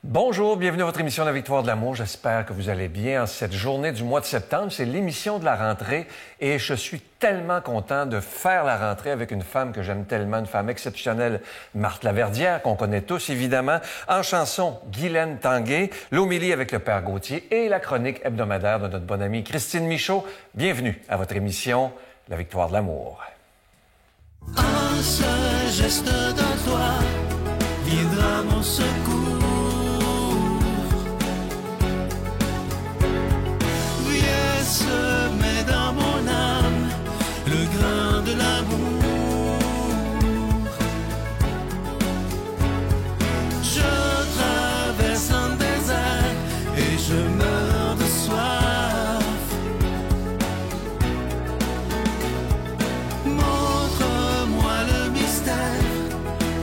Bonjour, bienvenue à votre émission La Victoire de l'amour. J'espère que vous allez bien en cette journée du mois de septembre. C'est l'émission de la rentrée et je suis tellement content de faire la rentrée avec une femme que j'aime tellement, une femme exceptionnelle, Marthe Laverdière, qu'on connaît tous évidemment. En chanson, Guylaine Tanguay, l'homélie avec le Père Gauthier et la chronique hebdomadaire de notre bonne amie Christine Michaud. Bienvenue à votre émission La Victoire de l'amour. Un seul geste de toi viendra mon secours. Viens semer dans mon âme le grain de l'amour. Je traverse un désert et je meurs de soif. Montre-moi le mystère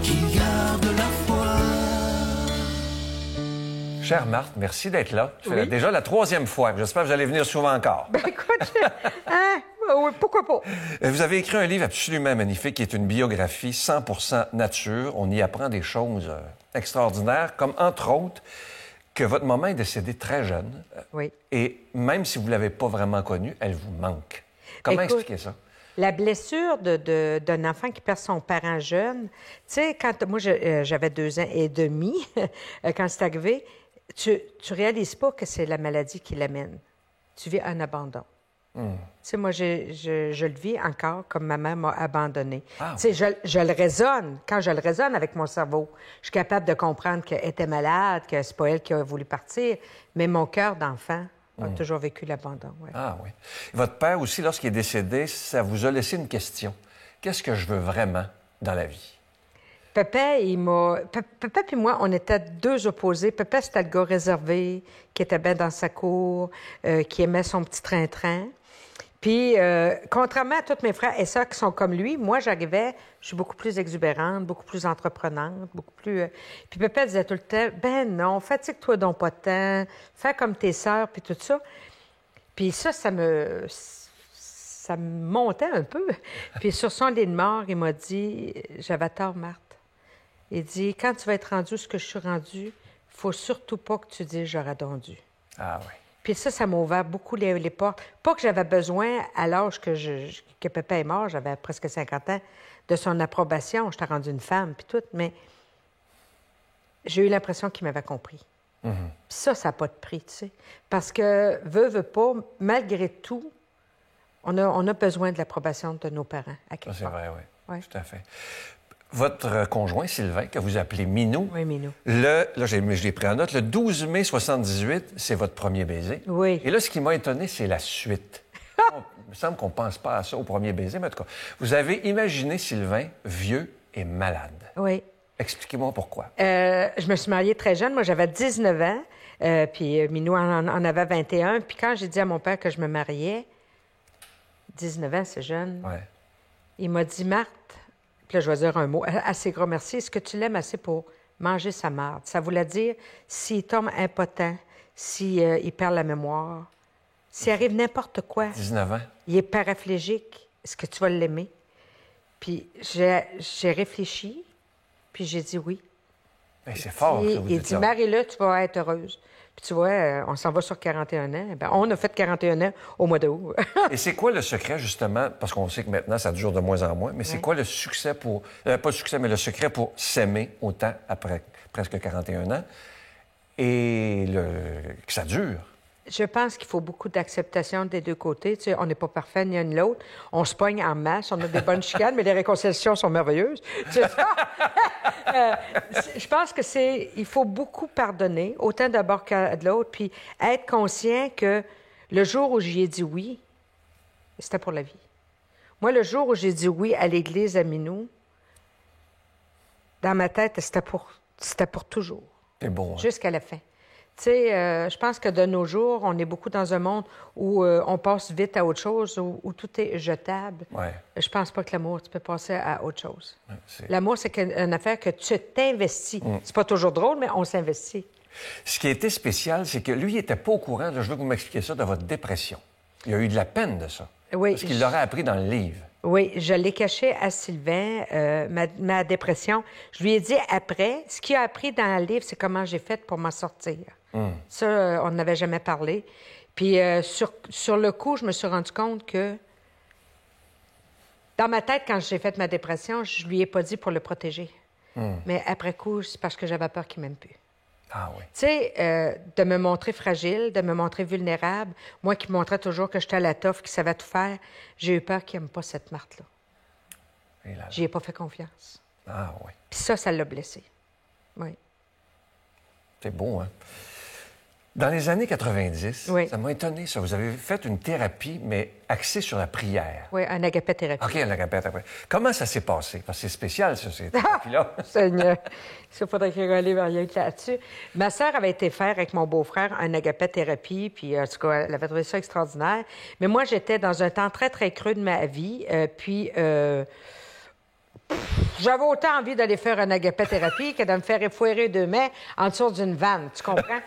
qui garde la foi. Chère Marthe, merci d'être là. C'est Oui. déjà la troisième fois. J'espère que vous allez venir souvent encore. Ben écoute, oui, pourquoi pas? Vous avez écrit un livre absolument magnifique qui est une biographie 100% nature. On y apprend des choses extraordinaires, comme entre autres que votre maman est décédée très jeune. Oui. Et même si vous ne l'avez pas vraiment connue, elle vous manque. Comment Écoute, expliquer ça? La blessure d'un enfant qui perd son parent jeune, tu sais, quand moi j'avais 2 ans et demi, quand c'est arrivé, tu réalises pas que c'est la maladie qui l'amène. Tu vis un abandon. Tu sais, moi, je le vis encore comme ma mère m'a abandonné. Ah, Tu sais, je le raisonne. Quand je le raisonne avec mon cerveau, je suis capable de comprendre qu'elle était malade, que c'est pas elle qui a voulu partir, mais mon cœur d'enfant a toujours vécu l'abandon. Ouais. Ah oui. Votre père aussi, lorsqu'il est décédé, ça vous a laissé une question. Qu'est-ce que je veux vraiment dans la vie? Papa puis moi, on était deux opposés. Papa, c'était le gars réservé, qui était bien dans sa cour, qui aimait son petit train-train. Puis, contrairement à tous mes frères et sœurs qui sont comme lui, moi, j'arrivais, je suis beaucoup plus exubérante, beaucoup plus entreprenante, beaucoup plus... Puis papa disait tout le temps, « Ben non, fatigue-toi donc pas de temps, fais comme tes sœurs, puis tout ça. » Puis ça me montait un peu. Puis sur son lit de mort, il m'a dit, « J'avais tort, Marthe. » Il dit, « Quand tu vas être rendue ce que je suis rendue, faut surtout pas que tu dises « j'aurais donc dû ». Ah oui. Puis ça m'a ouvert beaucoup les portes. Pas que j'avais besoin, à l'âge que papa est mort, j'avais presque 50 ans, de son approbation. J'étais rendue une femme, puis tout, mais j'ai eu l'impression qu'il m'avait compris. Puis ça n'a pas de prix, tu sais. Parce que, veut pas, malgré tout, on a besoin de l'approbation de nos parents, à quelque C'est part. vrai, oui. Ouais. Tout à fait. Votre conjoint, Sylvain, que vous appelez Minou, Oui, Minou. là, je l'ai pris en note, le 12 mai 78, c'est votre premier baiser. Oui. Et là, ce qui m'a étonné, c'est la suite. Il me semble qu'on ne pense pas à ça au premier baiser, mais en tout cas, vous avez imaginé Sylvain vieux et malade. Oui. Expliquez-moi pourquoi. Je me suis mariée très jeune. Moi, j'avais 19 ans. Puis Minou en avait 21. Puis quand j'ai dit à mon père que je me mariais, 19 ans, c'est jeune, Ouais. il m'a dit, « Marthe, puis là, je vais dire un mot assez gros merci, est-ce que tu l'aimes assez pour manger sa marde? » Ça voulait dire, s'il tombe impotent, s'il perd la mémoire, s'il arrive n'importe quoi, 19 ans. il est paraplégique, est-ce que tu vas l'aimer? Puis j'ai réfléchi, puis j'ai dit oui. Ben, c'est fort que vous Il dites dit, ça. marie-le, tu vas être heureuse. Puis tu vois, on s'en va sur 41 ans. Ben, on a fait 41 ans au mois d'août. Et c'est quoi le secret, justement, parce qu'on sait que maintenant, ça dure de moins en moins, mais c'est quoi le succès pour... pas le succès, mais le secret pour s'aimer autant après presque 41 ans et que ça dure? Je pense qu'il faut beaucoup d'acceptation des deux côtés. Tu sais, on n'est pas parfait ni l'un ni l'autre. On se pogne en masse, on a des bonnes chicanes, mais les réconciliations sont merveilleuses. Tu sais ça? Je pense que il faut beaucoup pardonner, autant d'abord qu'à de l'autre, puis être conscient que le jour où j'y ai dit oui, c'était pour la vie. Moi, le jour où j'ai dit oui à l'église à Minou, dans ma tête, c'était pour toujours, C'est beau, hein? jusqu'à la fin. Tu sais, je pense que de nos jours, on est beaucoup dans un monde où on passe vite à autre chose, où tout est jetable. Ouais. Je pense pas que l'amour, tu peux passer à autre chose. Ouais, c'est- L'amour, c'est une affaire que tu t'investis. C'est pas toujours drôle, mais on s'investit. Ce qui a été spécial, c'est que lui, il n'était pas au courant, là, je veux que vous m'expliquiez ça, de votre dépression. Il a eu de la peine de ça. Oui. Parce qu'il l'aurait appris dans le livre. Oui, je l'ai caché à Sylvain, ma dépression. Je lui ai dit après. Ce qu'il a appris dans le livre, c'est comment j'ai fait pour m'en sortir. Ça, on n'avait jamais parlé. Puis sur le coup, je me suis rendu compte que dans ma tête, quand j'ai fait ma dépression, je lui ai pas dit pour le protéger. Mais après coup, c'est parce que j'avais peur qu'il m'aime plus. Ah oui. Tu sais, de me montrer fragile, de me montrer vulnérable, moi qui montrais toujours que j'étais à la toffe, qui savait tout faire, j'ai eu peur qu'il n'aime pas cette Marthe-là. Et là, J'y ai pas fait confiance. ah oui. Puis ça l'a blessé. Oui. C'est beau, hein? Dans les années 90, Oui. ça m'a étonné, ça. Vous avez fait une thérapie, mais axée sur la prière. Oui, un agapé-thérapie. OK, on la répète après. Comment ça s'est passé? Parce que c'est spécial, ça, ces thérapies-là. Seigneur, il faudrait qu'il y ait un livre rien que là-dessus. Ma sœur avait été faire avec mon beau-frère un agapé-thérapie, puis en tout cas, elle avait trouvé ça extraordinaire. Mais moi, j'étais dans un temps très, très creux de ma vie, j'avais autant envie d'aller faire un agapé-thérapie que de me faire effouérer 2 mains en dessous d'une vanne, tu comprends?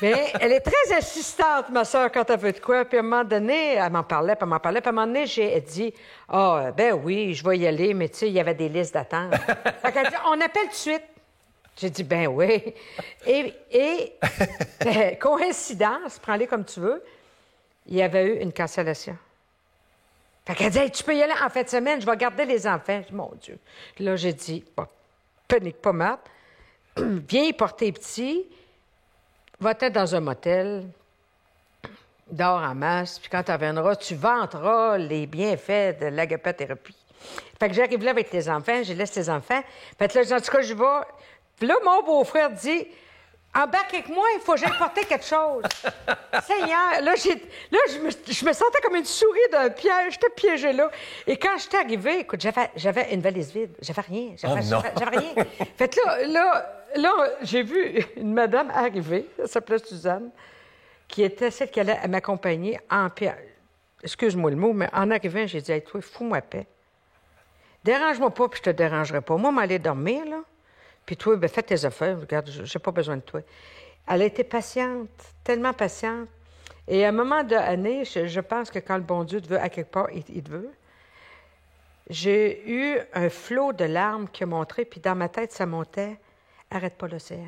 Mais elle est très insistante, ma sœur, quand elle veut de quoi. Puis à un moment donné, elle m'en parlait, puis à un moment donné, j'ai dit « Ah, ben oui, je vais y aller, mais tu sais, il y avait des listes d'attente. » Fait qu'elle dit « On appelle tout de suite. » J'ai dit « Ben oui. » Et coïncidence, prends-les comme tu veux, il y avait eu une cancellation. Fait qu'elle dit hey, « Tu peux y aller en fin de semaine, je vais garder les enfants. » J'ai dit « Mon Dieu. » Là, j'ai dit « Bon, panique pas, Marthe. Viens y porter petit. » Va-t'être dans un motel, dors en masse, puis quand tu reviendras, tu vanteras les bienfaits de l'agapé-thérapie. Fait que j'arrive là avec les enfants, je laisse les enfants. Fait que là, en tout cas, je vais. Puis là, mon beau-frère dit embarque avec moi, il faut que j'aille porter quelque chose. Seigneur, là, je me sentais comme une souris d'un piège. J'étais piégée là. Et quand j'étais arrivée, écoute, j'avais une valise vide. J'avais rien. J'avais rien. Fait que là, j'ai vu une madame arriver, elle s'appelait Suzanne, qui était celle qui allait m'accompagner en piège. Excuse-moi le mot, mais en arrivant, j'ai dit hey, toi, fous-moi paix. Dérange-moi pas, puis je te dérangerai pas. Moi, m'aller dormir, là. Puis toi, ben, fais tes affaires. Regarde, j'ai pas besoin de toi. Elle a été patiente, tellement patiente. Et à un moment donné, je pense que quand le bon Dieu te veut, à quelque part, il te veut. J'ai eu un flot de larmes qui a montré, puis dans ma tête, ça montait. Arrête pas l'océan.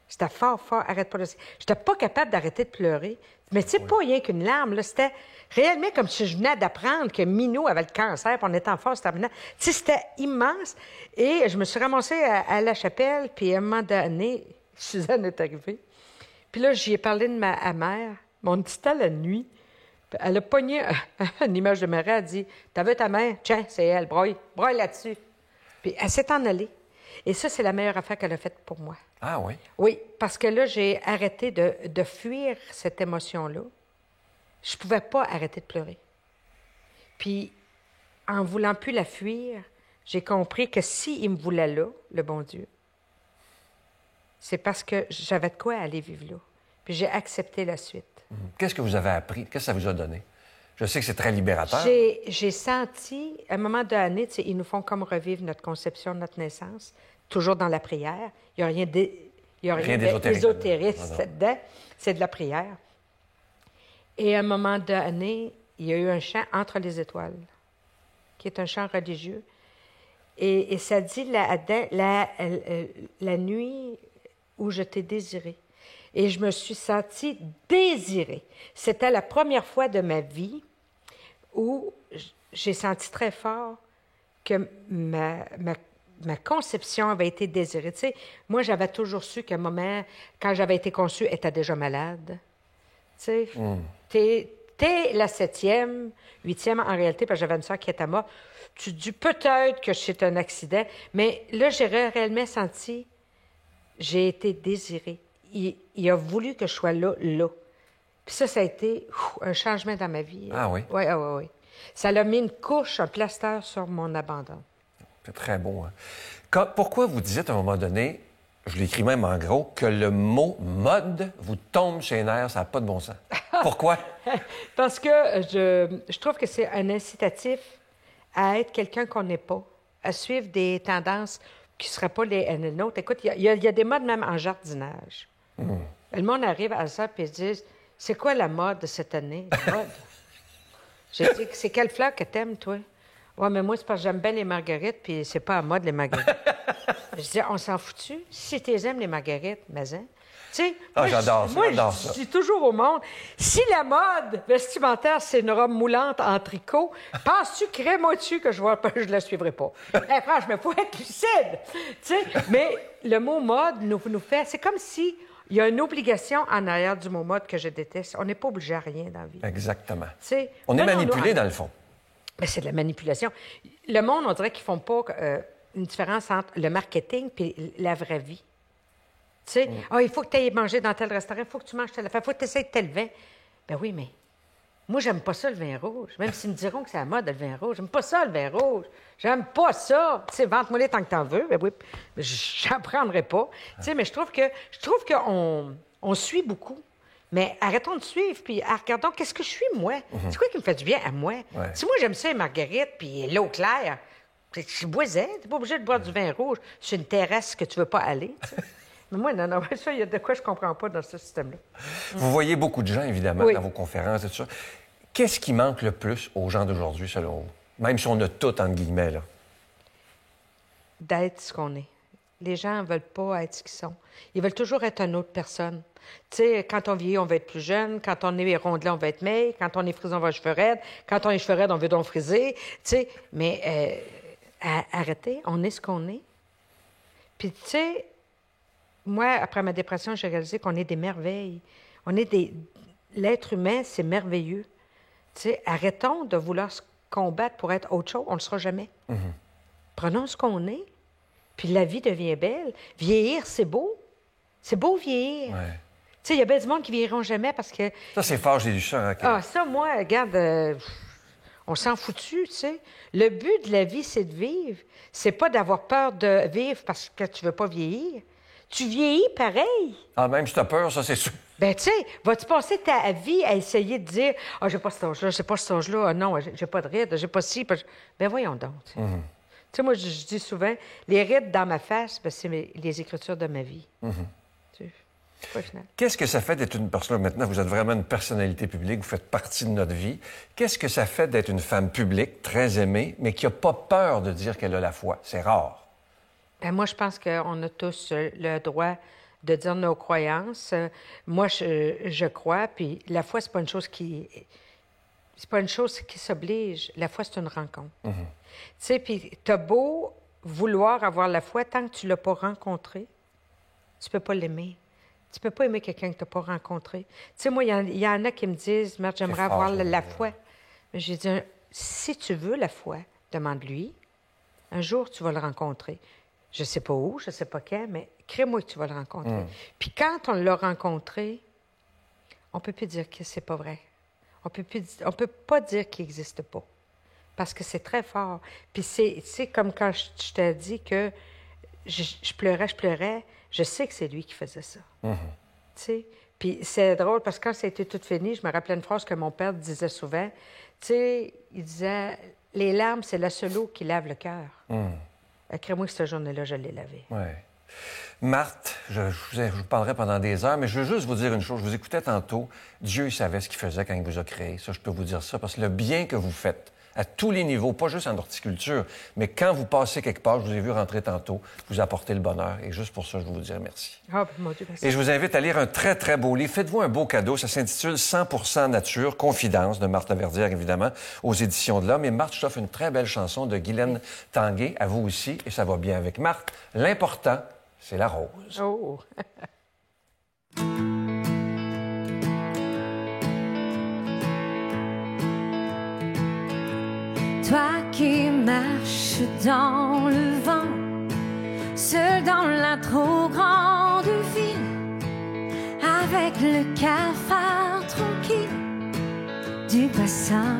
C'était fort, arrête pas l'océan. J'étais pas capable d'arrêter de pleurer. Mais tu sais, pas rien qu'une larme, là. C'était réellement comme si je venais d'apprendre que Minou avait le cancer, puis on était en phase terminale. Tu sais, c'était immense. Et je me suis ramassée à la chapelle, puis à un moment donné, Suzanne est arrivée. Puis là, j'y ai parlé de ma mère. Mon dit la nuit. Puis elle a pogné une image de Marie, elle a dit « T'as vu ta mère? Tiens, c'est elle, broye là-dessus. » Puis elle s'est en allée. Et ça, c'est la meilleure affaire qu'elle a faite pour moi. Ah oui? Oui, parce que là, j'ai arrêté de fuir cette émotion-là. Je ne pouvais pas arrêter de pleurer. Puis, en voulant plus la fuir, j'ai compris que s'il me voulait là, le bon Dieu, c'est parce que j'avais de quoi aller vivre là. Puis j'ai accepté la suite. Qu'est-ce que vous avez appris? Qu'est-ce que ça vous a donné? Je sais que c'est très libérateur. J'ai senti, à un moment donné, ils nous font comme revivre notre conception de notre naissance, toujours dans la prière. Il n'y a rien d'ésotériste là-dedans. C'est de la prière. Et à un moment donné, il y a eu un chant Entre les étoiles, qui est un chant religieux. Et ça dit la nuit où je t'ai désiré. Et je me suis sentie désirée. C'était la première fois de ma vie où j'ai senti très fort que ma conception avait été désirée. Tu sais, moi, j'avais toujours su qu'à un moment, quand j'avais été conçue, elle était déjà malade. Tu sais, t'es la 7e, 8e en réalité, parce que j'avais une soeur qui était morte. Tu dis peut-être que c'est un accident, mais là, j'ai réellement senti, j'ai été désirée. Il a voulu que je sois là. Puis ça a été un changement dans ma vie. Ah oui? Oui. Ça l'a mis une couche, un plaster sur mon abandon. C'est très beau. Hein? Pourquoi vous dites à un moment donné, je l'écris même en gros, que le mot « mode » vous tombe chez les nerfs, ça n'a pas de bon sens? Pourquoi? Parce que je trouve que c'est un incitatif à être quelqu'un qu'on n'est pas, à suivre des tendances qui ne seraient pas les nôtres. Écoute, il y a des modes même en jardinage. Le monde arrive à ça et se dit « C'est quoi la mode de cette année? » Mode. J'ai dit, c'est quelle fleur que t'aimes, toi? Ouais, mais moi, c'est parce que j'aime bien les marguerites, puis c'est pas à mode, les marguerites. Je dis, on s'en fout-tu? Si tu aimes les marguerites, mais hein? Tu sais, j'adore ça, j'adore je ça. dis toujours au monde, si la mode vestimentaire, c'est une robe moulante en tricot, penses-tu, crée-moi dessus que je ne la suivrai pas. Franchement, il faut être lucide. Tu sais, mais le mot mode nous fait... C'est comme si il y a une obligation en arrière du mot mode que je déteste. On n'est pas obligé à rien dans la vie. Exactement. Tu sais, On est manipulé, dans le fond. Mais c'est de la manipulation. Le monde, on dirait qu'ils font pas une différence entre le marketing et la vraie vie. Tu sais, il faut que tu ailles manger dans tel restaurant, il faut que tu manges tel affaire, il faut que tu essaies tel vin. Ben oui, mais moi, j'aime pas ça, le vin rouge. Même s'ils me diront que c'est la mode, le vin rouge. J'aime pas ça, le vin rouge. J'aime pas ça. Tu sais, vente-moi les tant que t'en veux. Ben oui, j'en prendrai pas. Tu sais, mais je trouve qu'on suit beaucoup. Mais arrêtons de suivre, puis regardons qu'est-ce que je suis, moi. C'est quoi qui me fait du bien à moi? Ouais. Si moi, j'aime ça, les marguerites, puis l'eau claire, je boisais. T'es pas obligé de boire du vin rouge sur une terrasse que tu veux pas aller, tu sais. Mais moi, non, ça, il y a de quoi je comprends pas dans ce système-là. Vous voyez beaucoup de gens, évidemment, Oui. dans vos conférences et tout ça. Qu'est-ce qui manque le plus aux gens d'aujourd'hui, selon vous? Même si on a tout, entre guillemets, là. D'être ce qu'on est. Les gens ne veulent pas être ce qu'ils sont. Ils veulent toujours être une autre personne. Tu sais, quand on vieillit, on veut être plus jeune. Quand on est rondelet, on veut être maigre. Quand on est frisé, on va cheveux raides. Quand on est cheveux raides, on veut donc friser. Tu sais, mais arrêtez, on est ce qu'on est. Puis, tu sais, moi, après ma dépression, j'ai réalisé qu'on est des merveilles. L'être humain, c'est merveilleux. Tu sais, arrêtons de vouloir se combattre pour être autre chose. On ne le sera jamais. Prenons ce qu'on est, puis la vie devient belle. Vieillir, c'est beau. C'est beau vieillir. Ouais. Tu sais, il y a bien du monde qui vieilliront jamais parce que... Ça, c'est fort, j'ai lu ça. Hein, Ah, ça, moi, regarde, on s'en foutu, tu sais. Le but de la vie, c'est de vivre. C'est pas d'avoir peur de vivre parce que tu veux pas vieillir. Tu vieillis pareil. Ah, même si t'as peur, ça, c'est sûr. Ben, tu sais, vas-tu passer ta vie à essayer de dire « Ah, j'ai pas cet âge-là, j'ai pas cet âge-là, ah non, j'ai pas de rides, j'ai pas ci, pas... » Ben, voyons donc. Tu sais, moi, je dis souvent, les rides dans ma face, ben, c'est les écritures de ma vie. Tu sais, c'est pas final. Qu'est-ce que ça fait d'être une personne... Maintenant, vous êtes vraiment une personnalité publique, vous faites partie de notre vie. Qu'est-ce que ça fait d'être une femme publique, très aimée, mais qui n'a pas peur de dire qu'elle a la foi? C'est rare. Ben, moi, je pense qu'on a tous le droit de dire nos croyances. Moi, je crois, puis la foi, c'est pas une chose qui... C'est pas une chose qui s'oblige. La foi, c'est une rencontre. Tu sais, puis t'as beau vouloir avoir la foi, tant que tu l'as pas rencontré, tu peux pas l'aimer. Tu peux pas aimer quelqu'un que t'as pas rencontré. Tu sais, moi, il y en a qui me disent, Marthe, j'aimerais C'est fort, avoir ça, la oui. foi. Mais j'ai dit, si tu veux la foi, demande-lui. Un jour, tu vas le rencontrer. Je sais pas où, je sais pas quand, mais crée-moi que tu vas le rencontrer. Puis quand on l'a rencontré, on peut plus dire que c'est pas vrai. On peut pas dire qu'il n'existe pas. Parce que c'est très fort. Puis c'est comme quand je t'ai dit que je pleurais. Je sais que c'est lui qui faisait ça. Tu sais? Puis c'est drôle parce que quand ça a été tout fini, je me rappelais une phrase que mon père disait souvent. Tu sais, il disait « Les larmes, c'est la seule eau qui lave le cœur. Crée-moi que cette journée-là, je l'ai lavé. Oui. Marthe, je vous parlerai pendant des heures, mais je veux juste vous dire une chose. Je vous écoutais tantôt. Dieu, il savait ce qu'il faisait quand il vous a créé. Ça, je peux vous dire ça, parce que le bien que vous faites, à tous les niveaux, pas juste en horticulture, mais quand vous passez quelque part, je vous ai vu rentrer tantôt, vous apportez le bonheur. Et juste pour ça, je veux vous dire merci. Ah, mon Dieu, merci. Et je vous invite à lire un très, très beau livre. Faites-vous un beau cadeau. Ça s'intitule 100% nature, confidence de Marthe Laverdière, évidemment, aux éditions de l'Homme. Et Marthe, je t'offre une très belle chanson de Guylaine Tanguay, à vous aussi, et ça va bien avec Marthe. L'important, c'est la rose. Oh! Toi qui marches dans le vent, seul dans la trop grande ville, avec le cafard tranquille du bassin.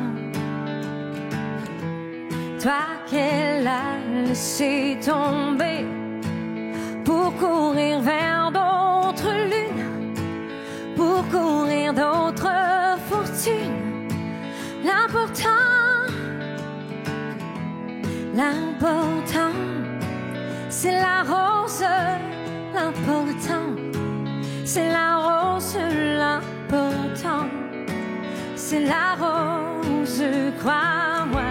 Toi qu'elle a laissé tomber pour courir vers d'autres lunes, pour courir d'autres fortunes. L'important, c'est la rose. L'important, c'est la rose. L'important, c'est la rose. je crois, moi.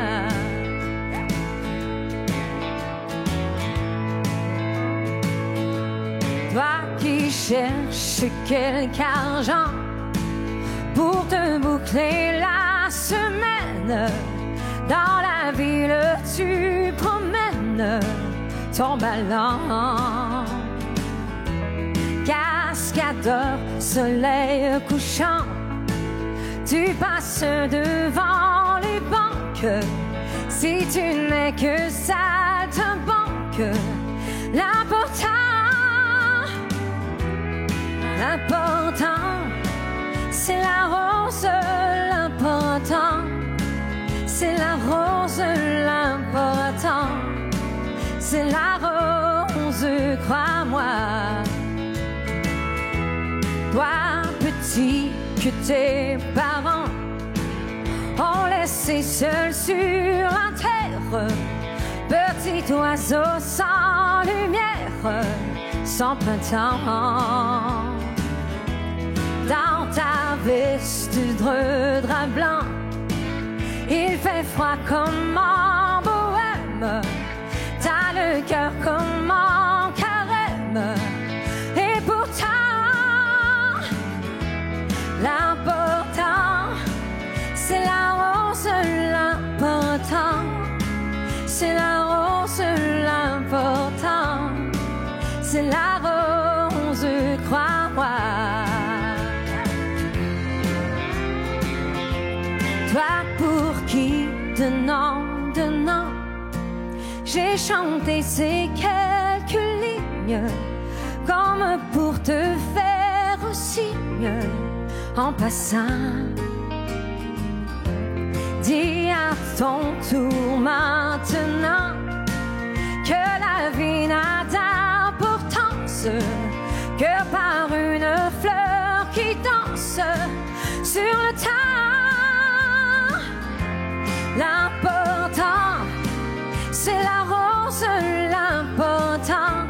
Toi qui cherches quelque argent pour te boucler la semaine, dans la ville tu promènes ton ballon. Cascadeur, soleil couchant, tu passes devant les banques. Si tu n'es que saltimbanque, l'important, c'est la rose. L'important, c'est la rose. L'important, c'est la rose, crois-moi. Toi, petit, que tes parents ont laissé seul sur la terre, petit oiseau sans lumière, sans printemps. Dans ta veste de drap blanc, il fait froid comme en bohème. T'as le cœur comme en carême. Et pourtant, l'important, c'est la rose. L'important, c'est la rose. L'important, c'est la rose, crois-moi. Toi pour qui, donnant, j'ai chanté ces quelques lignes, comme pour te faire un signe en passant. Dis à ton tour maintenant que la vie n'a d'importance que par une fleur qui danse sur le temps. L'important, c'est la rose. L'important,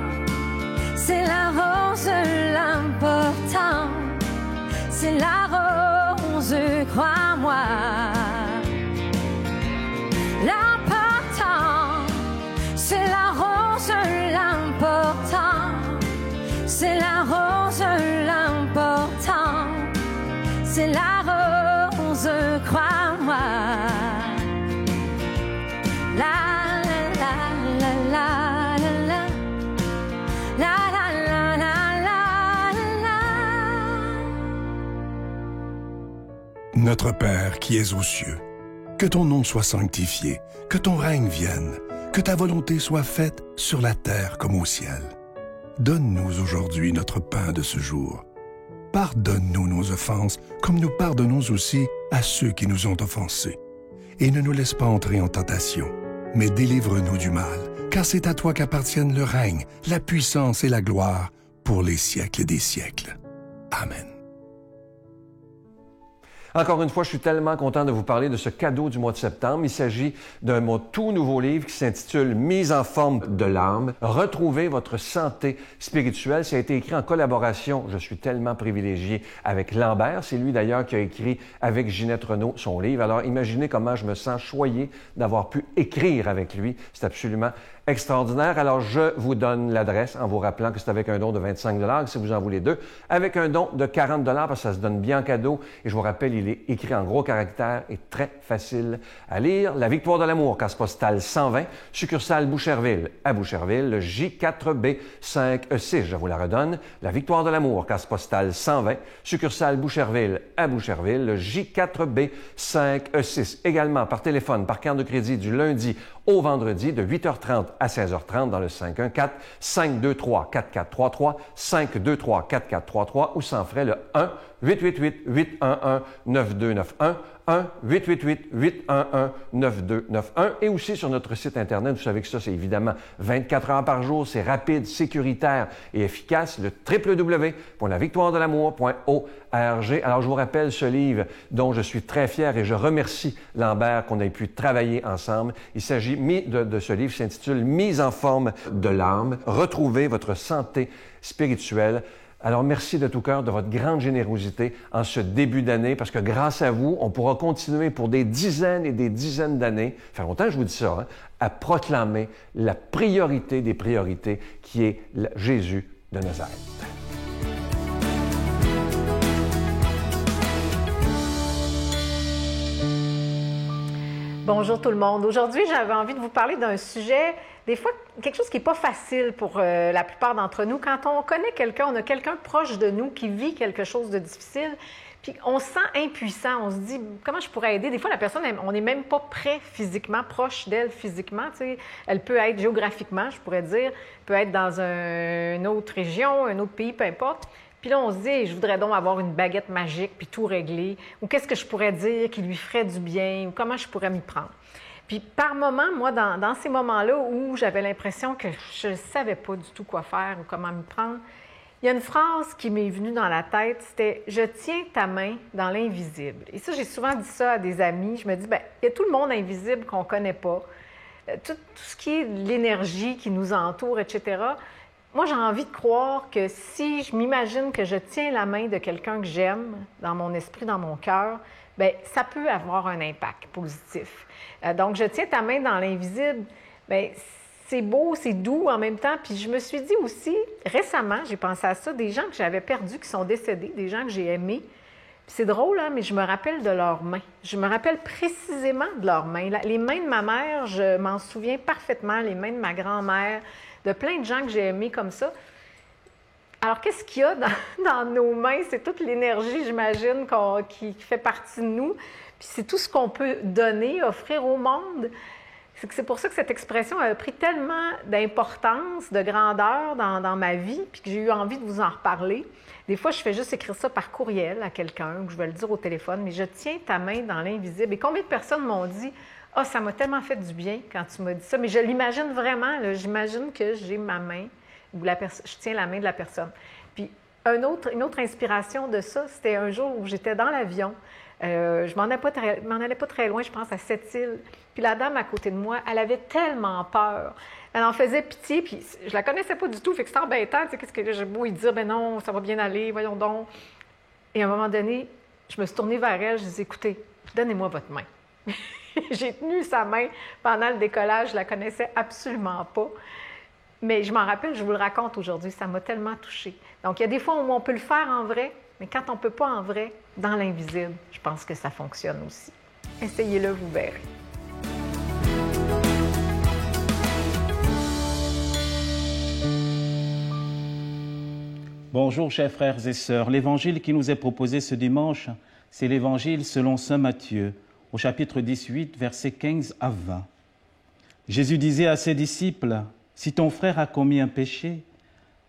c'est la rose. L'important, c'est la rose, crois-moi. L'important, c'est la rose. L'important, c'est la rose. L'important, c'est la rose, crois-moi. La la la la la la la la la la la. Notre Père qui es aux cieux, que ton nom soit sanctifié, que ton règne vienne, que ta volonté soit faite sur la terre comme au ciel. Donne-nous aujourd'hui notre pain de ce jour. Pardonne-nous nos offenses, comme nous pardonnons aussi à ceux qui nous ont offensés. Et ne nous laisse pas entrer en tentation, mais délivre-nous du mal, car c'est à toi qu'appartiennent le règne, la puissance et la gloire pour les siècles des siècles. Amen. Encore une fois, je suis tellement content de vous parler de ce cadeau du mois de septembre. Il s'agit d'un tout nouveau livre qui s'intitule « Mise en forme de l'âme. Retrouvez votre santé spirituelle ». Ça a été écrit en collaboration, je suis tellement privilégié, avec Lambert. C'est lui d'ailleurs qui a écrit avec Ginette Renaud son livre. Alors imaginez comment je me sens choyé d'avoir pu écrire avec lui. C'est absolument extraordinaire. Alors, je vous donne l'adresse en vous rappelant que c'est avec un don de 25 $ si vous en voulez deux, avec un don de 40 $ parce que ça se donne bien en cadeau. Et je vous rappelle, il est écrit en gros caractères et très facile à lire. La Victoire de l'amour, case postale 120, succursale Boucherville à Boucherville, le J4B 5E6. Je vous la redonne. La Victoire de l'amour, case postale 120, succursale Boucherville à Boucherville, le J4B 5E6. Également par téléphone, par carte de crédit du lundi au vendredi de 8h30 à 16h30 dans le 514-523-4433, 523-4433 ou sans frais le 1-888-811-9291, 1-888-811-9291 et aussi sur notre site Internet. Vous savez que ça, c'est évidemment 24 heures par jour, c'est rapide, sécuritaire et efficace, le www.lavictoiredelamour.org. Alors, je vous rappelle ce livre dont je suis très fier et je remercie Lambert qu'on ait pu travailler ensemble. Il s'agit de ce livre qui s'intitule « Mise en forme de l'âme. Retrouvez votre santé spirituelle ». Alors, merci de tout cœur de votre grande générosité en ce début d'année, parce que grâce à vous, on pourra continuer pour des dizaines et des dizaines d'années, ça fait longtemps que je vous dis ça, hein, à proclamer la priorité des priorités qui est Jésus de Nazareth. Bonjour tout le monde. Aujourd'hui, j'avais envie de vous parler d'un sujet, des fois, quelque chose qui n'est pas facile pour la plupart d'entre nous. Quand on connaît quelqu'un, on a quelqu'un proche de nous qui vit quelque chose de difficile, puis on se sent impuissant, on se dit, comment je pourrais aider? Des fois, la personne, on n'est même pas près physiquement, proche d'elle physiquement. Tu sais. Elle peut être géographiquement, je pourrais dire, peut être dans une autre région, un autre pays, peu importe. Puis là, on se dit, je voudrais donc avoir une baguette magique puis tout régler. Ou qu'est-ce que je pourrais dire qui lui ferait du bien? Ou comment je pourrais m'y prendre? Puis par moments, moi, dans ces moments-là où j'avais l'impression que je ne savais pas du tout quoi faire ou comment m'y prendre, il y a une phrase qui m'est venue dans la tête, c'était « Je tiens ta main dans l'invisible ». Et ça, j'ai souvent dit ça à des amis. Je me dis, bien, il y a tout le monde invisible qu'on ne connaît pas. Tout ce qui est l'énergie qui nous entoure, etc., moi, j'ai envie de croire que si je m'imagine que je tiens la main de quelqu'un que j'aime, dans mon esprit, dans mon cœur, bien, ça peut avoir un impact positif. Donc, je tiens ta main dans l'invisible, bien, c'est beau, c'est doux en même temps. Puis je me suis dit aussi, récemment, j'ai pensé à ça, des gens que j'avais perdus, qui sont décédés, des gens que j'ai aimés. Puis c'est drôle, hein, mais je me rappelle de leurs mains. Je me rappelle précisément de leurs mains. Les mains de ma mère, je m'en souviens parfaitement, les mains de ma grand-mère, de plein de gens que j'ai aimés comme ça. Alors, qu'est-ce qu'il y a dans nos mains? C'est toute l'énergie, j'imagine, qui fait partie de nous. Puis c'est tout ce qu'on peut donner, offrir au monde. C'est pour ça que cette expression a pris tellement d'importance, de grandeur dans ma vie, puis que j'ai eu envie de vous en reparler. Des fois, je fais juste écrire ça par courriel à quelqu'un, ou je vais le dire au téléphone, mais je tiens ta main dans l'invisible. Et combien de personnes m'ont dit « Ah, ça m'a tellement fait du bien quand tu m'as dit ça. » Mais je l'imagine vraiment, là, j'imagine que j'ai ma main, ou je tiens la main de la personne. Puis une autre inspiration de ça, c'était un jour où j'étais dans l'avion. Je m'en allais pas très loin, je pense à Sept-Îles. Puis la dame à côté de moi, elle avait tellement peur. Elle en faisait pitié, puis je la connaissais pas du tout, fait que c'était embêtant. Tu sais, qu'est-ce que j'ai beau lui dire, ben non, ça va bien aller, voyons donc. Et à un moment donné, je me suis tournée vers elle, je dis, écoutez, donnez-moi votre main. J'ai tenu sa main pendant le décollage, je la connaissais absolument pas. Mais je m'en rappelle, je vous le raconte aujourd'hui, ça m'a tellement touchée. Donc, il y a des fois où on peut le faire en vrai, mais quand on ne peut pas en vrai, dans l'invisible, je pense que ça fonctionne aussi. Essayez-le, vous verrez. Bonjour, chers frères et sœurs. L'évangile qui nous est proposé ce dimanche, c'est l'évangile selon saint Matthieu, au chapitre 18, versets 15 à 20. Jésus disait à ses disciples, « Si ton frère a commis un péché,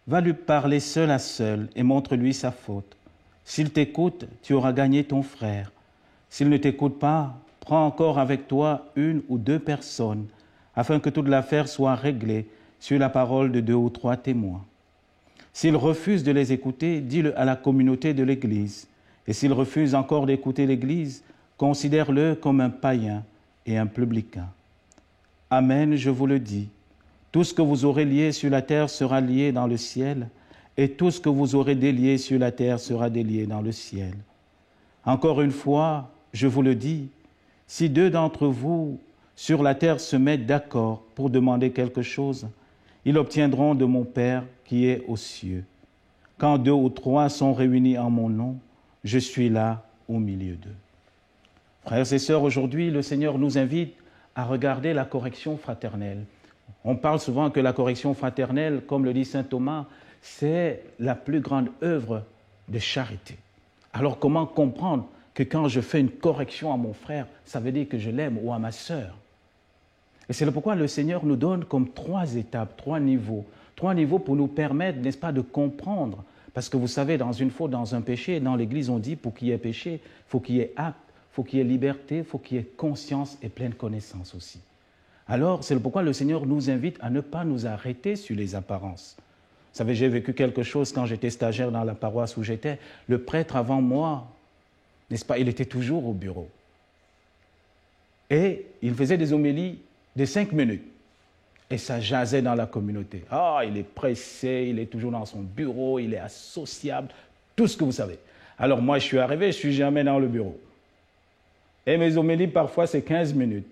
va lui parler seul à seul et montre-lui sa faute. S'il t'écoute, tu auras gagné ton frère. S'il ne t'écoute pas, prends encore avec toi une ou deux personnes, afin que toute l'affaire soit réglée sur la parole de 2 ou 3 témoins. S'il refuse de les écouter, dis-le à la communauté de l'Église. Et s'il refuse encore d'écouter l'Église, considère-le comme un païen et un publicain. Amen, je vous le dis. Tout ce que vous aurez lié sur la terre sera lié dans le ciel, et tout ce que vous aurez délié sur la terre sera délié dans le ciel. Encore une fois, je vous le dis, si 2 d'entre vous sur la terre se mettent d'accord pour demander quelque chose, ils obtiendront de mon Père qui est aux cieux. Quand 2 ou 3 sont réunis en mon nom, je suis là au milieu d'eux. Frères et sœurs, aujourd'hui, le Seigneur nous invite à regarder la correction fraternelle. On parle souvent que la correction fraternelle, comme le dit saint Thomas, c'est la plus grande œuvre de charité. Alors comment comprendre que quand je fais une correction à mon frère, ça veut dire que je l'aime, ou à ma sœur? Et c'est pourquoi le Seigneur nous donne comme 3 étapes, 3 niveaux. 3 niveaux pour nous permettre, n'est-ce pas, de comprendre. Parce que vous savez, dans une faute, dans un péché, dans l'Église, on dit, pour qu'il y ait péché, il faut qu'il y ait acte, il faut qu'il y ait liberté, il faut qu'il y ait conscience et pleine connaissance aussi. Alors, c'est pourquoi le Seigneur nous invite à ne pas nous arrêter sur les apparences. Vous savez, j'ai vécu quelque chose quand j'étais stagiaire dans la paroisse où j'étais. Le prêtre avant moi, n'est-ce pas, il était toujours au bureau. Et il faisait des homélies de 5 minutes. Et ça jasait dans la communauté. Ah, il est pressé, il est toujours dans son bureau, il est associable, tout ce que vous savez. Alors moi, je suis arrivé, je ne suis jamais dans le bureau. Et mes homélies, parfois, c'est 15 minutes.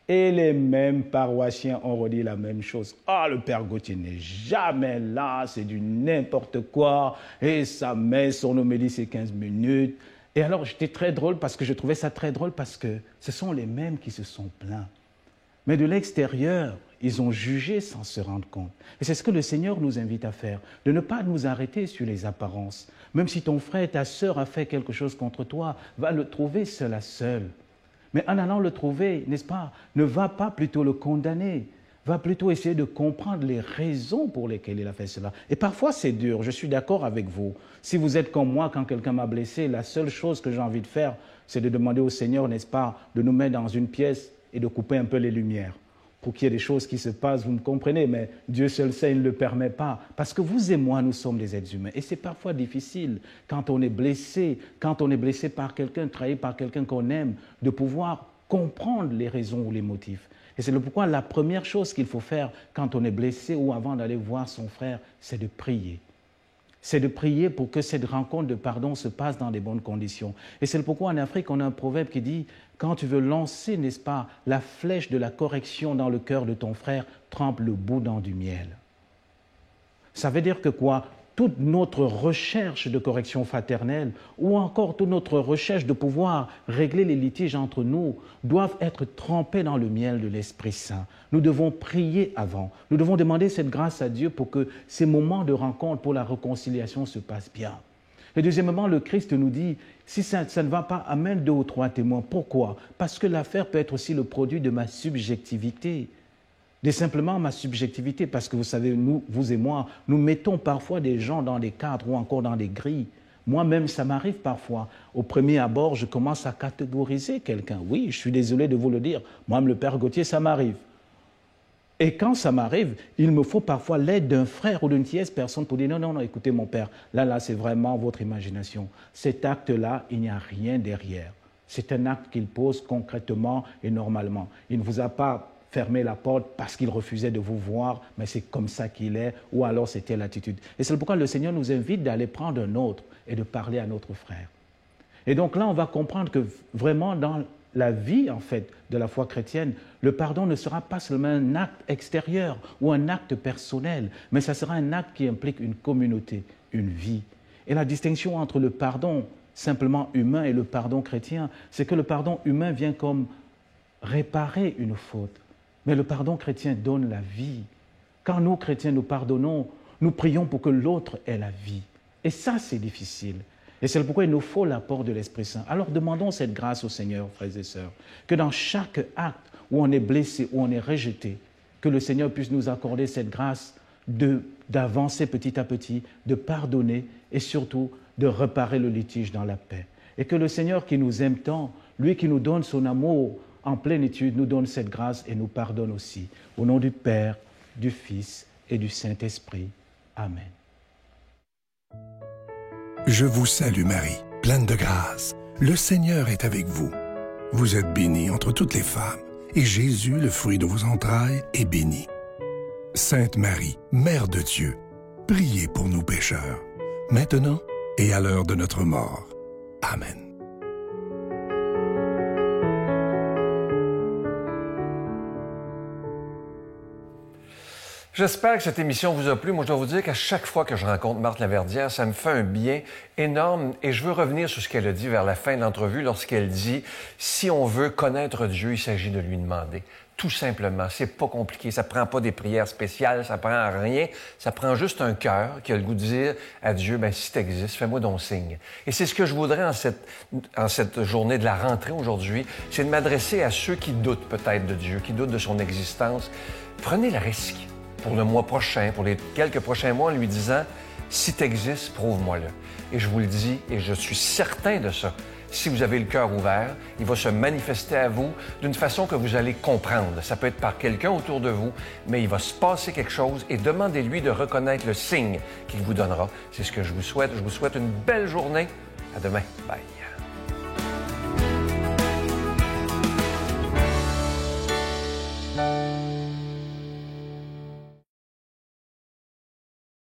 Et les mêmes paroissiens ont redit la même chose. Ah, le Père Gauthier n'est jamais là, c'est du n'importe quoi. Et ça met son homélie, c'est 15 minutes. Et alors, j'étais très drôle parce que je trouvais ça très drôle parce que ce sont les mêmes qui se sont plaints. Mais de l'extérieur, ils ont jugé sans se rendre compte. Et c'est ce que le Seigneur nous invite à faire, de ne pas nous arrêter sur les apparences. Même si ton frère, ta sœur a fait quelque chose contre toi, va le trouver seul à seul. Mais en allant le trouver, n'est-ce pas, ne va pas plutôt le condamner, va plutôt essayer de comprendre les raisons pour lesquelles il a fait cela. Et parfois c'est dur, je suis d'accord avec vous. Si vous êtes comme moi, quand quelqu'un m'a blessé, la seule chose que j'ai envie de faire, c'est de demander au Seigneur, n'est-ce pas, de nous mettre dans une pièce et de couper un peu les lumières pour qu'il y ait des choses qui se passent, vous me comprenez, mais Dieu seul sait, il ne le permet pas. Parce que vous et moi, nous sommes des êtres humains. Et c'est parfois difficile, quand on est blessé par quelqu'un, trahi par quelqu'un qu'on aime, de pouvoir comprendre les raisons ou les motifs. Et c'est pourquoi la première chose qu'il faut faire quand on est blessé ou avant d'aller voir son frère, c'est de prier. C'est de prier pour que cette rencontre de pardon se passe dans de bonnes conditions. Et c'est pourquoi en Afrique, on a un proverbe qui dit « Quand tu veux lancer, n'est-ce pas, la flèche de la correction dans le cœur de ton frère, trempe le bout dans du miel. » Ça veut dire que quoi? Toute notre recherche de correction fraternelle ou encore toute notre recherche de pouvoir régler les litiges entre nous doivent être trempés dans le miel de l'Esprit Saint. Nous devons prier avant. Nous devons demander cette grâce à Dieu pour que ces moments de rencontre pour la réconciliation se passent bien. Et deuxièmement, le Christ nous dit, si ça ne va pas, amène 2 ou 3 témoins. Pourquoi? Parce que l'affaire peut être aussi le produit de ma subjectivité. De simplement ma subjectivité, parce que vous savez, nous, vous et moi, nous mettons parfois des gens dans des cadres ou encore dans des grilles. Moi-même, ça m'arrive parfois. Au premier abord, je commence à catégoriser quelqu'un. Oui, je suis désolé de vous le dire. Moi-même, le Père Gauthier, ça m'arrive. Et quand ça m'arrive, il me faut parfois l'aide d'un frère ou d'une tierce personne pour dire non, non, non, écoutez mon Père, là, c'est vraiment votre imagination. Cet acte-là, il n'y a rien derrière. C'est un acte qu'il pose concrètement et normalement. Il ne vous a pas fermé la porte parce qu'il refusait de vous voir, mais c'est comme ça qu'il est, ou alors c'était l'attitude. Et c'est pourquoi le Seigneur nous invite d'aller prendre un autre et de parler à notre frère. Et donc là, on va comprendre que vraiment dans la vie, en fait, de la foi chrétienne, le pardon ne sera pas seulement un acte extérieur ou un acte personnel, mais ça sera un acte qui implique une communauté, une vie. Et la distinction entre le pardon simplement humain et le pardon chrétien, c'est que le pardon humain vient comme réparer une faute. Mais le pardon chrétien donne la vie. Quand nous, chrétiens, nous pardonnons, nous prions pour que l'autre ait la vie. Et ça, c'est difficile. Et c'est pourquoi il nous faut l'apport de l'Esprit Saint. Alors demandons cette grâce au Seigneur, frères et sœurs, que dans chaque acte où on est blessé, où on est rejeté, que le Seigneur puisse nous accorder cette grâce d'avancer petit à petit, de pardonner et surtout de réparer le litige dans la paix. Et que le Seigneur qui nous aime tant, lui qui nous donne son amour en plénitude, nous donne cette grâce et nous pardonne aussi. Au nom du Père, du Fils et du Saint-Esprit. Amen. Je vous salue Marie, pleine de grâce. Le Seigneur est avec vous. Vous êtes bénie entre toutes les femmes, et Jésus, le fruit de vos entrailles, est béni. Sainte Marie, Mère de Dieu, priez pour nous pécheurs, maintenant et à l'heure de notre mort. Amen. J'espère que cette émission vous a plu. Moi, je dois vous dire qu'à chaque fois que je rencontre Marthe Laverdière, ça me fait un bien énorme. Et je veux revenir sur ce qu'elle a dit vers la fin de l'entrevue lorsqu'elle dit « Si on veut connaître Dieu, il s'agit de lui demander. » Tout simplement, c'est pas compliqué. Ça prend pas des prières spéciales, ça prend rien. Ça prend juste un cœur qui a le goût de dire à Dieu, ben si t'existes, fais-moi donc signe. Et c'est ce que je voudrais en cette journée de la rentrée aujourd'hui, c'est de m'adresser à ceux qui doutent peut-être de Dieu, qui doutent de son existence. Prenez le risque pour le mois prochain, pour les quelques prochains mois, en lui disant « Si t'existes, prouve-moi-le. » Et je vous le dis, et je suis certain de ça, si vous avez le cœur ouvert, il va se manifester à vous d'une façon que vous allez comprendre. Ça peut être par quelqu'un autour de vous, mais il va se passer quelque chose et demandez-lui de reconnaître le signe qu'il vous donnera. C'est ce que je vous souhaite. Je vous souhaite une belle journée. À demain. Bye.